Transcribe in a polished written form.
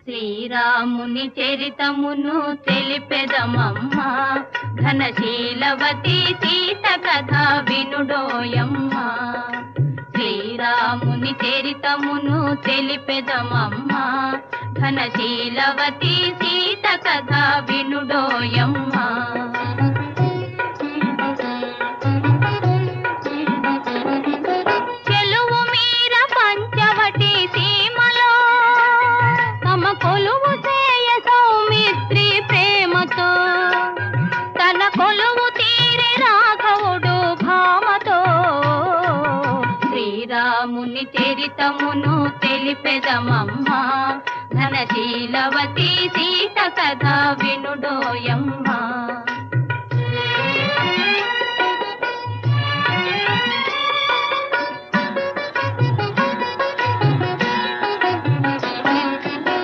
శ్రీరాముని చరితమును తెలిపెదమమ్మా, ఘనశీలవతి సీత కథ వినుడోయమ్మా. శ్రీరాముని చరితమును తెలిపెదమమ్మా, ఘనశీలవతి సీత కథ వినుడోయమ్మా. చెలువు మీర పంచవటి సీమలో తమ కొలువు చేయ సౌమిత్రి ప్రేమతో, తన కొలువు తీరి రాఘవుడు భామతో. శ్రీరాముని చరితమును తెలిపెదమమ్మా, ఘనశీలవతి సీత కథ వినుడోయమ్మ.